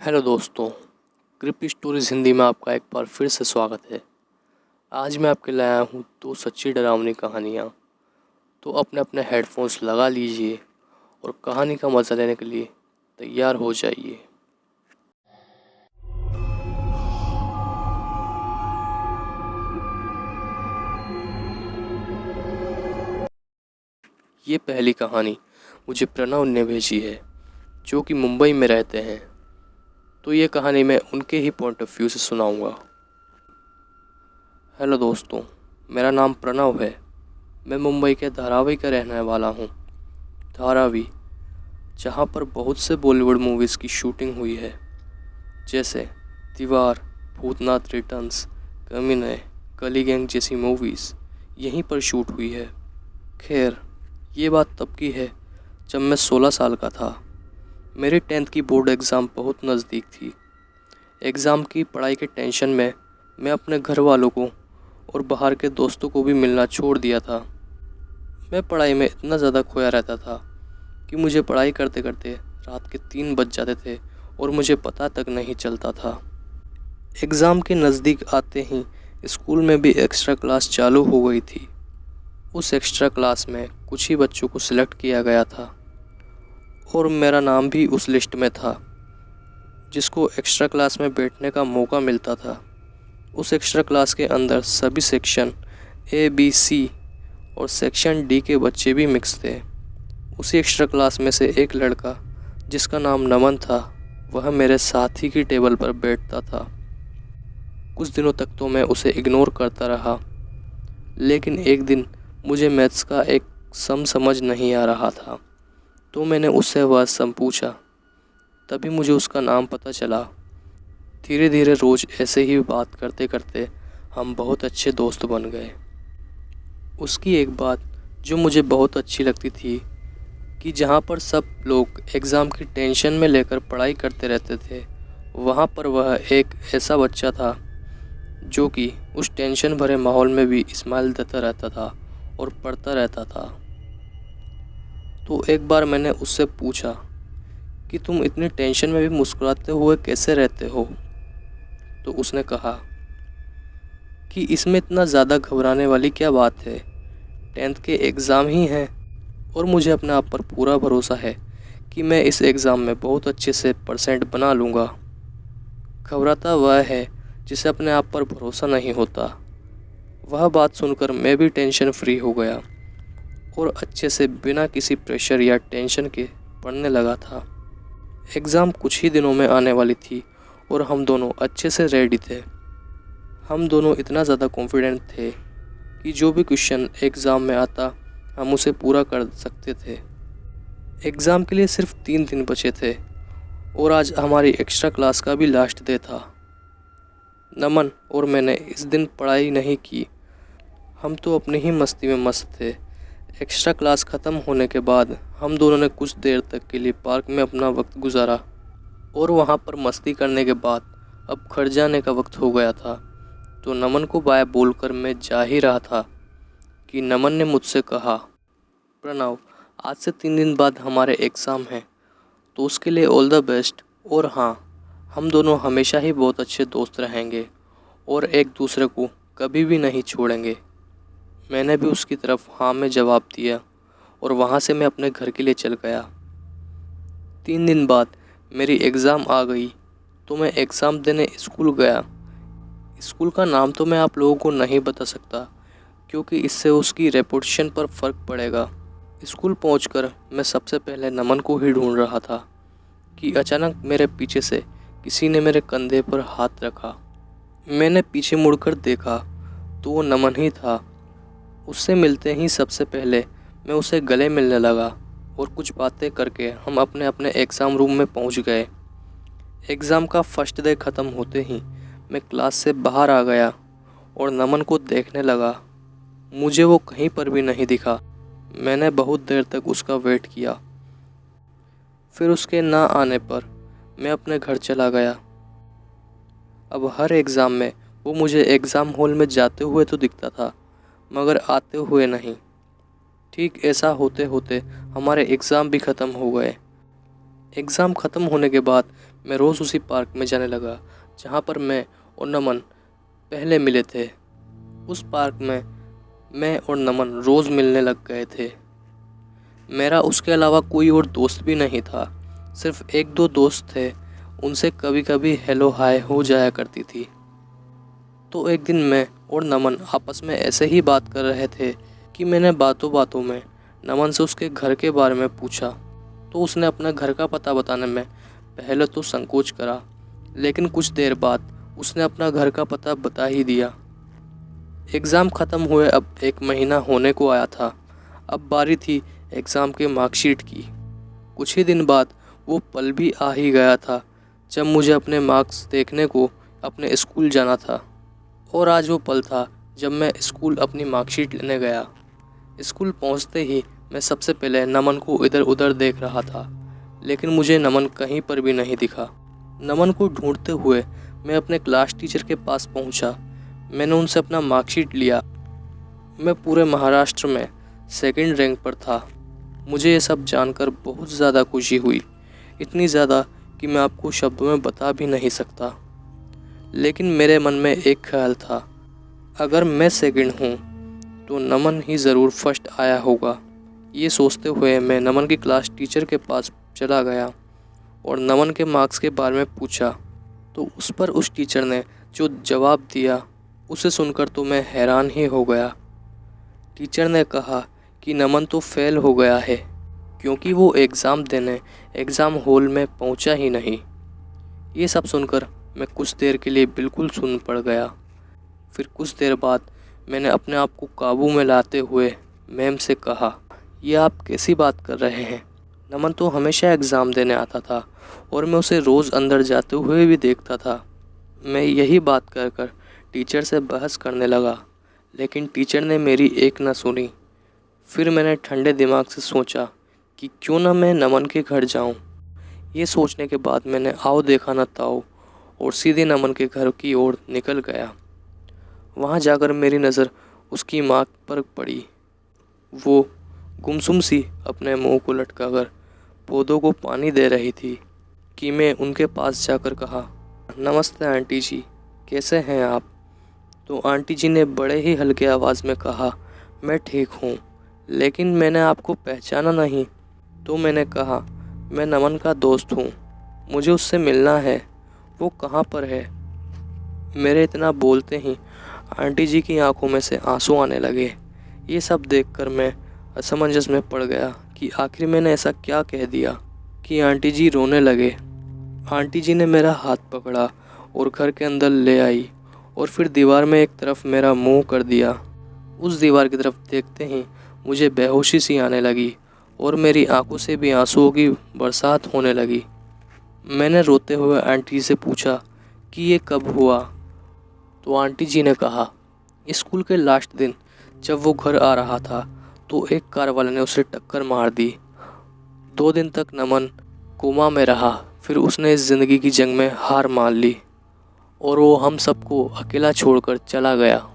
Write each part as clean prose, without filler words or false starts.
Hello दोस्तों, क्रिप stories Hindi में आपका एक बार फिर से स्वागत है। आज मैं आपके लाया हूँ दो सच्ची डरावनी कहानियाँ। तो अपने अपने हेडफोन्स लगा लीजिए और कहानी का मज़ा लेने के लिए तैयार हो जाइए। ये पहली कहानी मुझे प्रणव ने भेजी है, जो कि मुंबई में रहते हैं। तो ये कहानी मैं उनके ही पॉइंट ऑफ व्यू से सुनाऊँगा। हेलो दोस्तों, मेरा नाम प्रणव है। मैं मुंबई के धारावी का रहने वाला हूँ। धारावी, जहाँ पर बहुत से बॉलीवुड मूवीज़ की शूटिंग हुई है, जैसे दीवार, भूतनाथ रिटर्न्स, कमीने, कली गैंग जैसी मूवीज़ यहीं पर शूट हुई है। खैर, ये बात तब की है जब मैं 16 साल का था। मेरी 10th की बोर्ड एग्ज़ाम बहुत नज़दीक थी। एग्ज़ाम की पढ़ाई के टेंशन में मैं अपने घर वालों को और बाहर के दोस्तों को भी मिलना छोड़ दिया था। मैं पढ़ाई में इतना ज़्यादा खोया रहता था कि मुझे पढ़ाई करते करते रात के 3 बज जाते थे और मुझे पता तक नहीं चलता था। एग्ज़ाम के नज़दीक आते ही स्कूल में भी एक्स्ट्रा क्लास चालू हो गई थी। उस एक्स्ट्रा क्लास में कुछ ही बच्चों को सिलेक्ट किया गया था और मेरा नाम भी उस लिस्ट में था, जिसको एक्स्ट्रा क्लास में बैठने का मौका मिलता था। उस एक्स्ट्रा क्लास के अंदर सभी सेक्शन ए, बी, सी और सेक्शन डी के बच्चे भी मिक्स थे। उसी एक्स्ट्रा क्लास में से एक लड़का, जिसका नाम नमन था, वह मेरे साथ ही की टेबल पर बैठता था। कुछ दिनों तक तो मैं उसे इग्नोर करता रहा, लेकिन एक दिन मुझे मैथ्स का एक सम समझ नहीं आ रहा था, तो मैंने उससे वह सम पूछा। तभी मुझे उसका नाम पता चला। धीरे धीरे रोज़ ऐसे ही बात करते करते हम बहुत अच्छे दोस्त बन गए। उसकी एक बात जो मुझे बहुत अच्छी लगती थी कि जहाँ पर सब लोग एग्ज़ाम की टेंशन में लेकर पढ़ाई करते रहते थे, वहाँ पर वह एक ऐसा बच्चा था जो कि उस टेंशन भरे माहौल में भी स्माइल देता रहता था और पढ़ता रहता था। तो एक बार मैंने उससे पूछा कि तुम इतनी टेंशन में भी मुस्कुराते हुए कैसे रहते हो? तो उसने कहा कि इसमें इतना ज़्यादा घबराने वाली क्या बात है, 10th के एग्ज़ाम ही हैं और मुझे अपने आप पर पूरा भरोसा है कि मैं इस एग्ज़ाम में बहुत अच्छे से परसेंट बना लूँगा। घबराता वह है जिसे अपने आप पर भरोसा नहीं होता। वह बात सुनकर मैं भी टेंशन फ्री हो गया और अच्छे से बिना किसी प्रेशर या टेंशन के पढ़ने लगा था। एग्ज़ाम कुछ ही दिनों में आने वाली थी और हम दोनों अच्छे से रेडी थे। हम दोनों इतना ज़्यादा कॉन्फिडेंट थे कि जो भी क्वेश्चन एग्ज़ाम में आता, हम उसे पूरा कर सकते थे। एग्ज़ाम के लिए सिर्फ 3 दिन बचे थे और आज हमारी एक्स्ट्रा क्लास का भी लास्ट डे था। नमन और मैंने इस दिन पढ़ाई नहीं की। हम तो अपनी ही मस्ती में मस्त थे। एक्स्ट्रा क्लास ख़त्म होने के बाद हम दोनों ने कुछ देर तक के लिए पार्क में अपना वक्त गुजारा और वहाँ पर मस्ती करने के बाद अब घर जाने का वक्त हो गया था। तो नमन को बाय बोलकर मैं जा ही रहा था कि नमन ने मुझसे कहा, प्रणव, आज से 3 दिन बाद हमारे एग्ज़ाम हैं, तो उसके लिए ऑल द बेस्ट। और हाँ, हम दोनों हमेशा ही बहुत अच्छे दोस्त रहेंगे और एक दूसरे को कभी भी नहीं छोड़ेंगे। मैंने भी उसकी तरफ हाँ में जवाब दिया और वहाँ से मैं अपने घर के लिए चल गया। 3 दिन बाद मेरी एग्ज़ाम आ गई, तो मैं एग्ज़ाम देने स्कूल गया। स्कूल का नाम तो मैं आप लोगों को नहीं बता सकता, क्योंकि इससे उसकी रेपुटेशन पर फ़र्क पड़ेगा। स्कूल पहुंचकर मैं सबसे पहले नमन को ही ढूंढ रहा था कि अचानक मेरे पीछे से किसी ने मेरे कंधे पर हाथ रखा। मैंने पीछे मुड़कर देखा तो वो नमन ही था। उससे मिलते ही सबसे पहले मैं उसे गले मिलने लगा और कुछ बातें करके हम अपने अपने एग्ज़ाम रूम में पहुंच गए। एग्ज़ाम का फर्स्ट डे ख़त्म होते ही मैं क्लास से बाहर आ गया और नमन को देखने लगा। मुझे वो कहीं पर भी नहीं दिखा। मैंने बहुत देर तक उसका वेट किया। फिर उसके ना आने पर मैं अपने घर चला गया। अब हर एग्ज़ाम में वो मुझे एग्ज़ाम हॉल में जाते हुए तो दिखता था, मगर आते हुए नहीं। ठीक ऐसा होते होते हमारे एग्ज़ाम भी ख़त्म हो गए। एग्ज़ाम ख़त्म होने के बाद मैं रोज़ उसी पार्क में जाने लगा जहाँ पर मैं और नमन पहले मिले थे। उस पार्क में मैं और नमन रोज़ मिलने लग गए थे। मेरा उसके अलावा कोई और दोस्त भी नहीं था, सिर्फ एक दो दोस्त थे, उनसे कभी कभी हेलो हाय हो जाया करती थी। तो एक दिन मैं और नमन आपस में ऐसे ही बात कर रहे थे कि मैंने बातों बातों में नमन से उसके घर के बारे में पूछा। तो उसने अपना घर का पता बताने में पहले तो संकोच करा, लेकिन कुछ देर बाद उसने अपना घर का पता बता ही दिया। एग्ज़ाम ख़त्म हुए अब 1 महीना होने को आया था। अब बारी थी एग्ज़ाम के मार्कशीट की। कुछ ही दिन बाद वो पल भी आ ही गया था जब मुझे अपने मार्क्स देखने को अपने स्कूल जाना था। और आज वो पल था जब मैं स्कूल अपनी मार्कशीट लेने गया। स्कूल पहुंचते ही मैं सबसे पहले नमन को इधर उधर देख रहा था, लेकिन मुझे नमन कहीं पर भी नहीं दिखा। नमन को ढूंढते हुए मैं अपने क्लास टीचर के पास पहुंचा। मैंने उनसे अपना मार्कशीट लिया। मैं पूरे महाराष्ट्र में 2nd रैंक पर था। मुझे ये सब जानकर बहुत ज़्यादा खुशी हुई, इतनी ज़्यादा कि मैं आपको शब्दों में बता भी नहीं सकता। लेकिन मेरे मन में एक ख्याल था, अगर मैं 2nd हूँ तो नमन ही ज़रूर फर्स्ट आया होगा। ये सोचते हुए मैं नमन की क्लास टीचर के पास चला गया और नमन के मार्क्स के बारे में पूछा। तो उस पर उस टीचर ने जो जवाब दिया उसे सुनकर तो मैं हैरान ही हो गया। टीचर ने कहा कि नमन तो फेल हो गया है, क्योंकि वो एग्ज़ाम देने एग्ज़ाम हॉल में पहुंचा ही नहीं। ये सब सुनकर मैं कुछ देर के लिए बिल्कुल सुन पड़ गया। फिर कुछ देर बाद मैंने अपने आप को काबू में लाते हुए मैम से कहा, ये आप कैसी बात कर रहे हैं? नमन तो हमेशा एग्ज़ाम देने आता था और मैं उसे रोज़ अंदर जाते हुए भी देखता था। मैं यही बात कर कर टीचर से बहस करने लगा, लेकिन टीचर ने मेरी एक न सुनी। फिर मैंने ठंडे दिमाग से सोचा कि क्यों ना मैं नमन के घर जाऊं। ये सोचने के बाद मैंने आओ देखा न ताओ और सीधे नमन के घर की ओर निकल गया। वहाँ जाकर मेरी नज़र उसकी माँ पर पड़ी। वो गुमसुम सी अपने मुंह को लटकाकर पौधों को पानी दे रही थी कि मैं उनके पास जाकर कहा, नमस्ते आंटी जी, कैसे हैं आप? तो आंटी जी ने बड़े ही हल्के आवाज़ में कहा, मैं ठीक हूँ, लेकिन मैंने आपको पहचाना नहीं। तो मैंने कहा, मैं नमन का दोस्त हूँ, मुझे उससे मिलना है, वो कहाँ पर है? मेरे इतना बोलते ही आंटी जी की आंखों में से आंसू आने लगे। ये सब देखकर मैं असमंजस में पड़ गया कि आखिर मैंने ऐसा क्या कह दिया कि आंटी जी रोने लगे। आंटी जी ने मेरा हाथ पकड़ा और घर के अंदर ले आई और फिर दीवार में एक तरफ मेरा मुंह कर दिया। उस दीवार की तरफ देखते ही मुझे बेहोशी सी आने लगी और मेरी आंखों से भी आंसुओं की बरसात होने लगी। मैंने रोते हुए आंटी से पूछा कि ये कब हुआ? तो आंटी जी ने कहा, स्कूल के लास्ट दिन जब वो घर आ रहा था तो एक कार वाले ने उसे टक्कर मार दी। 2 दिन तक नमन कोमा में रहा। फिर उसने इस ज़िंदगी की जंग में हार मान ली और वो हम सबको अकेला छोड़कर चला गया।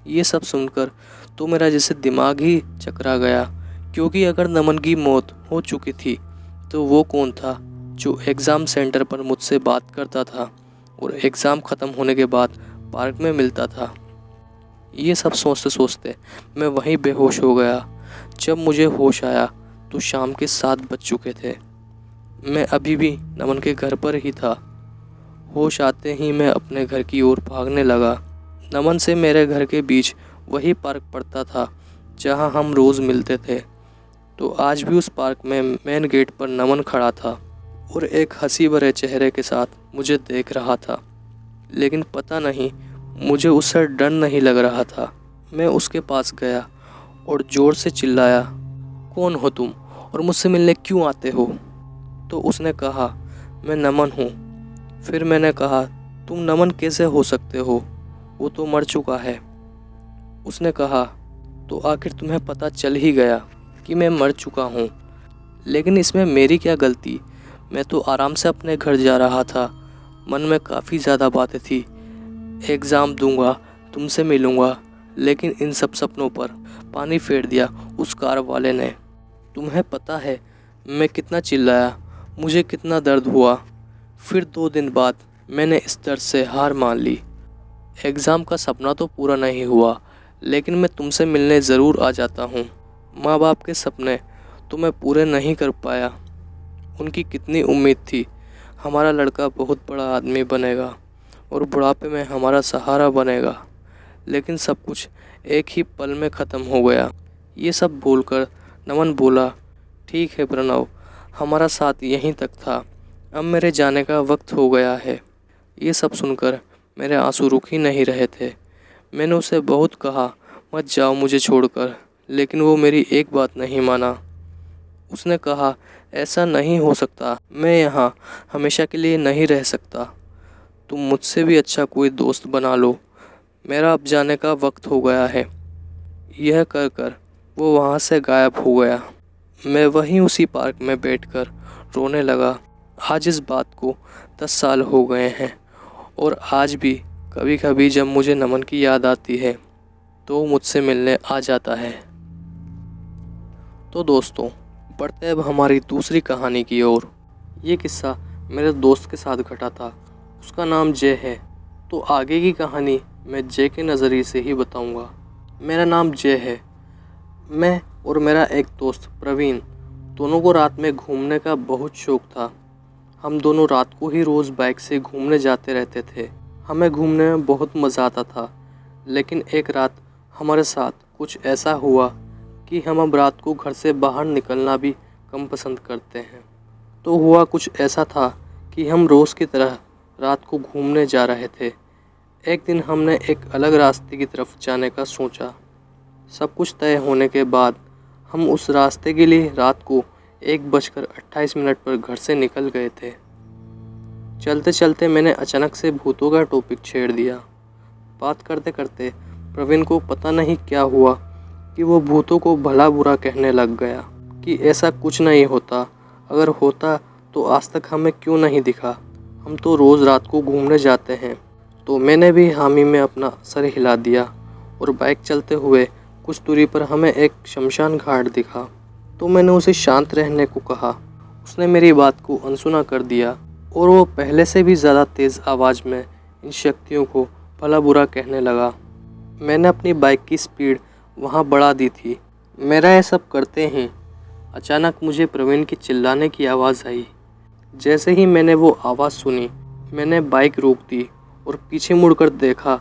ये सब सुनकर तो मेरा जैसे दिमाग ही चकरा गया, क्योंकि अगर नमन की मौत हो चुकी थी तो वो कौन था जो एग्ज़ाम सेंटर पर मुझसे बात करता था और एग्ज़ाम ख़त्म होने के बाद पार्क में मिलता था? ये सब सोचते सोचते मैं वहीं बेहोश हो गया। जब मुझे होश आया तो शाम के 7 बज चुके थे। मैं अभी भी नमन के घर पर ही था। होश आते ही मैं अपने घर की ओर भागने लगा। नमन से मेरे घर के बीच वही पार्क पड़ता था जहां हम रोज़ मिलते थे। तो आज भी उस पार्क में मेन गेट पर नमन खड़ा था और एक हंसी भरे चेहरे के साथ मुझे देख रहा था। लेकिन पता नहीं मुझे उससे डर नहीं लग रहा था। मैं उसके पास गया और ज़ोर से चिल्लाया, कौन हो तुम और मुझसे मिलने क्यों आते हो? तो उसने कहा, मैं नमन हूँ। फिर मैंने कहा, तुम नमन कैसे हो सकते हो, वो तो मर चुका है। उसने कहा, तो आखिर तुम्हें पता चल ही गया कि मैं मर चुका हूँ, लेकिन इसमें मेरी क्या गलती? मैं तो आराम से अपने घर जा रहा था। मन में काफ़ी ज़्यादा बातें थी, एग्ज़ाम दूंगा, तुमसे मिलूंगा, लेकिन इन सब सपनों पर पानी फेर दिया उस कार वाले ने। तुम्हें पता है मैं कितना चिल्लाया, मुझे कितना दर्द हुआ। फिर 2 दिन बाद मैंने इस डर से हार मान ली। एग्ज़ाम का सपना तो पूरा नहीं हुआ, लेकिन मैं तुमसे मिलने ज़रूर आ जाता हूँ। माँ बाप के सपने तो मैं पूरे नहीं कर पाया। उनकी कितनी उम्मीद थी, हमारा लड़का बहुत बड़ा आदमी बनेगा और बुढ़ापे में हमारा सहारा बनेगा, लेकिन सब कुछ एक ही पल में ख़त्म हो गया। ये सब बोलकर नमन बोला, ठीक है प्रणव, हमारा साथ यहीं तक था, अब मेरे जाने का वक्त हो गया है। ये सब सुनकर मेरे आंसू रुक ही नहीं रहे थे। मैंने उसे बहुत कहा, मत जाओ मुझे छोड़कर, लेकिन वो मेरी एक बात नहीं माना। उसने कहा, ऐसा नहीं हो सकता, मैं यहाँ हमेशा के लिए नहीं रह सकता, तुम मुझसे भी अच्छा कोई दोस्त बना लो, मेरा अब जाने का वक्त हो गया है। यह कर कर वो वहाँ से गायब हो गया। मैं वहीं उसी पार्क में बैठकर रोने लगा। आज इस बात को 10 साल हो गए हैं और आज भी कभी कभी जब मुझे नमन की याद आती है तो वो मुझसे मिलने आ जाता है। तो दोस्तों, बढ़ते अब हमारी दूसरी कहानी की ओर। ये किस्सा मेरे दोस्त के साथ घटा था, उसका नाम जय है। तो आगे की कहानी मैं जय के नज़रिए से ही बताऊंगा। मेरा नाम जय है। मैं और मेरा एक दोस्त प्रवीण दोनों को रात में घूमने का बहुत शौक़ था। हम दोनों रात को ही रोज़ बाइक से घूमने जाते रहते थे। हमें घूमने में बहुत मज़ा आता था, लेकिन एक रात हमारे साथ कुछ ऐसा हुआ कि हम अब रात को घर से बाहर निकलना भी कम पसंद करते हैं। तो हुआ कुछ ऐसा था कि हम रोज़ की तरह रात को घूमने जा रहे थे। एक दिन हमने एक अलग रास्ते की तरफ जाने का सोचा। सब कुछ तय होने के बाद हम उस रास्ते के लिए रात को 1:28 पर घर से निकल गए थे। चलते चलते मैंने अचानक से भूतों का टॉपिक छेड़ दिया। बात करते करते प्रवीण को पता नहीं क्या हुआ कि वो भूतों को भला बुरा कहने लग गया कि ऐसा कुछ नहीं होता, अगर होता तो आज तक हमें क्यों नहीं दिखा, हम तो रोज़ रात को घूमने जाते हैं। तो मैंने भी हामी में अपना सर हिला दिया और बाइक चलते हुए कुछ दूरी पर हमें एक शमशान घाट दिखा। तो मैंने उसे शांत रहने को कहा। उसने मेरी बात को अनसुना कर दिया और वो पहले से भी ज़्यादा तेज़ आवाज़ में इन शक्तियों को भला बुरा कहने लगा। मैंने अपनी बाइक की स्पीड वहाँ बढ़ा दी थी। मेरा ये सब करते ही अचानक मुझे प्रवीण की चिल्लाने की आवाज़ आई। जैसे ही मैंने वो आवाज़ सुनी, मैंने बाइक रोक दी और पीछे मुड़कर देखा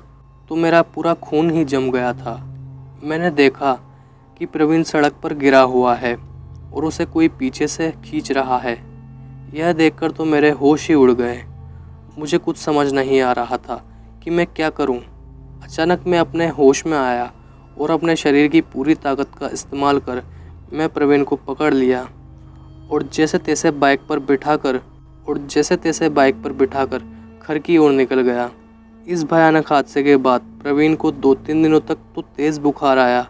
तो मेरा पूरा खून ही जम गया था। मैंने देखा कि प्रवीण सड़क पर गिरा हुआ है और उसे कोई पीछे से खींच रहा है। यह देखकर तो मेरे होश ही उड़ गए। मुझे कुछ समझ नहीं आ रहा था कि मैं क्या करूं। अचानक मैं अपने होश में आया और अपने शरीर की पूरी ताकत का इस्तेमाल कर मैं प्रवीण को पकड़ लिया और जैसे तैसे बाइक पर बिठाकर घर की ओर निकल गया। इस भयानक हादसे के बाद प्रवीण को 2-3 दिनों तक तो तेज़ बुखार आया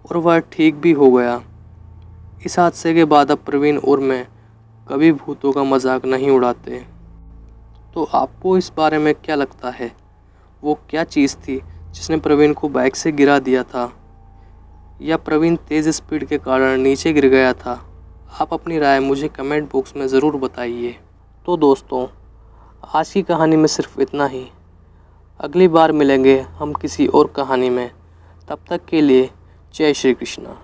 और वह ठीक भी हो गया। इस हादसे के बाद अब प्रवीण और मैं कभी भूतों का मजाक नहीं उड़ाते। तो आपको इस बारे में क्या लगता है? वो क्या चीज़ थी जिसने प्रवीण को बाइक से गिरा दिया था, या प्रवीण तेज़ स्पीड के कारण नीचे गिर गया था? आप अपनी राय मुझे कमेंट बॉक्स में ज़रूर बताइए। तो दोस्तों, आज की कहानी में सिर्फ इतना ही। अगली बार मिलेंगे हम किसी और कहानी में। तब तक के लिए जय श्री कृष्णा।